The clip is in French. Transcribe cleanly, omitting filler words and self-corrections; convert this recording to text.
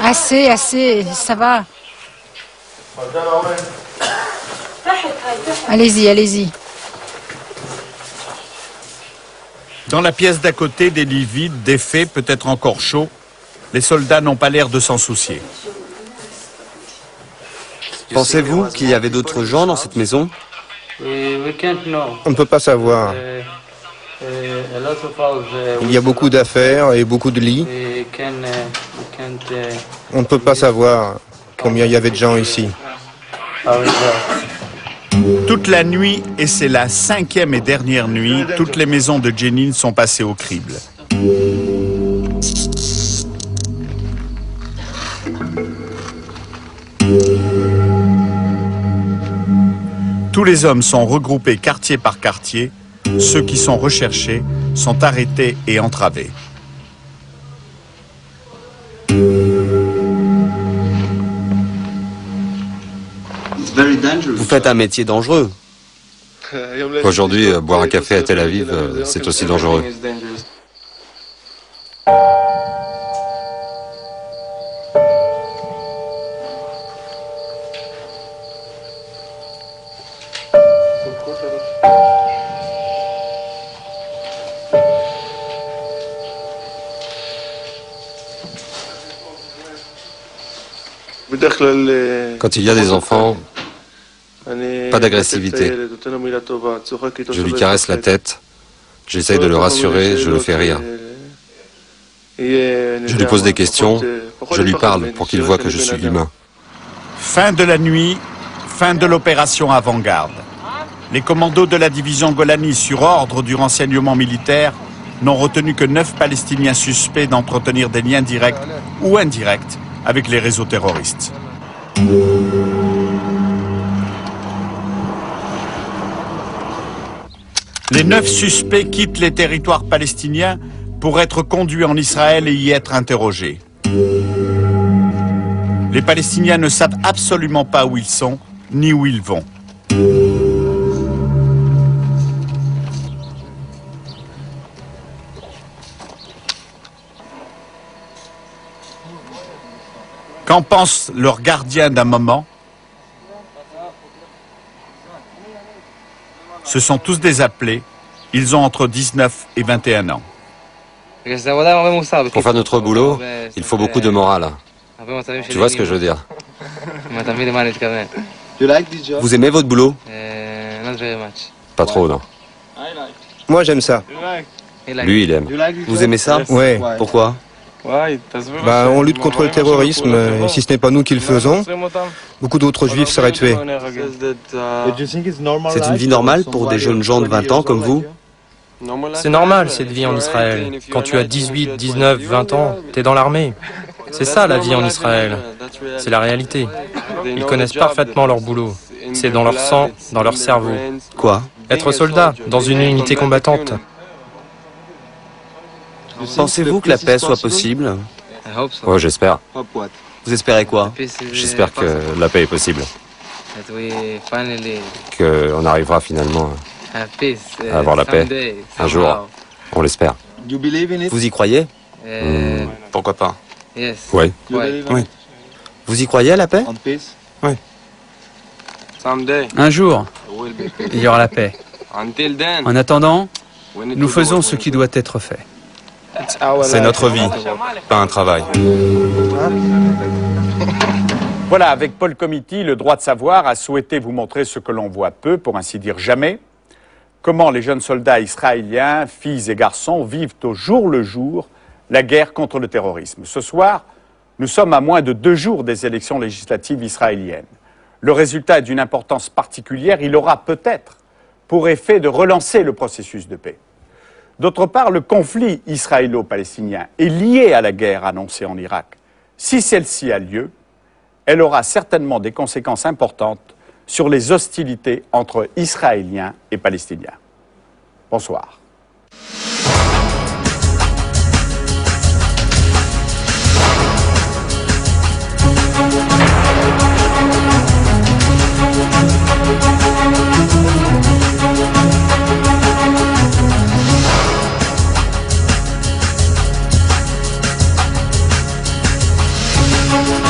Assez, ça va. Allez-y. Dans la pièce d'à côté, des lits vides, défaits, peut-être encore chauds, les soldats n'ont pas l'air de s'en soucier. Pensez-vous qu'il y avait d'autres gens dans cette maison? On ne peut pas savoir. Il y a beaucoup d'affaires et beaucoup de lits. On ne peut pas savoir combien il y avait de gens ici. Toute la nuit, et c'est la 5e et dernière nuit, toutes les maisons de Jenin sont passées au crible. Tous les hommes sont regroupés quartier par quartier. Ceux qui sont recherchés sont arrêtés et entravés. Vous faites un métier dangereux. Aujourd'hui, boire un café à Tel Aviv, c'est aussi dangereux. Quand il y a des enfants, pas d'agressivité. Je lui caresse la tête, j'essaye de le rassurer, je le fais rire. Je lui pose des questions, je lui parle pour qu'il voit que je suis humain. Fin de la nuit, fin de l'opération avant-garde. Les commandos de la division Golani, sur ordre du renseignement militaire, n'ont retenu que 9 Palestiniens suspects d'entretenir des liens directs ou indirects avec les réseaux terroristes. Les 9 suspects quittent les territoires palestiniens pour être conduits en Israël et y être interrogés. Les Palestiniens ne savent absolument pas où ils sont, ni où ils vont. Qu'en pensent leurs gardiens d'un moment? Ce sont tous des appelés. Ils ont entre 19 et 21 ans. Pour faire notre boulot, il faut beaucoup de morale. Tu vois ce que je veux dire? Vous aimez votre boulot? Pas trop, non. Moi, j'aime ça. Lui, il aime. Vous aimez ça? Ouais. Pourquoi? On lutte contre le terrorisme, et si ce n'est pas nous qui le faisons, beaucoup d'autres juifs seraient tués. C'est une vie normale pour des jeunes gens de 20 ans comme vous? C'est normal cette vie en Israël. Quand tu as 18, 19, 20 ans, t'es dans l'armée. C'est ça la vie en Israël. C'est la réalité. Ils connaissent parfaitement leur boulot. C'est dans leur sang, dans leur cerveau. Quoi? Être soldat, dans une unité combattante. Pensez-vous que la paix soit possible? Ouais, j'espère. Vous espérez quoi? J'espère que la paix est possible. Qu'on arrivera finalement à avoir la paix. Un jour, on l'espère. Vous y croyez? Pourquoi pas? Oui. Oui. Vous y croyez à la paix? Oui. Un jour, il y aura la paix. En attendant, nous faisons ce qui doit être fait. C'est notre vie, pas un travail. Voilà, avec Paul Comiti, le droit de savoir a souhaité vous montrer ce que l'on voit peu, pour ainsi dire jamais, comment les jeunes soldats israéliens, filles et garçons, vivent au jour le jour la guerre contre le terrorisme. Ce soir, nous sommes à moins de 2 jours des élections législatives israéliennes. Le résultat est d'une importance particulière. Il aura peut-être pour effet de relancer le processus de paix. D'autre part, le conflit israélo-palestinien est lié à la guerre annoncée en Irak. Si celle-ci a lieu, elle aura certainement des conséquences importantes sur les hostilités entre Israéliens et Palestiniens. Bonsoir. Thank you.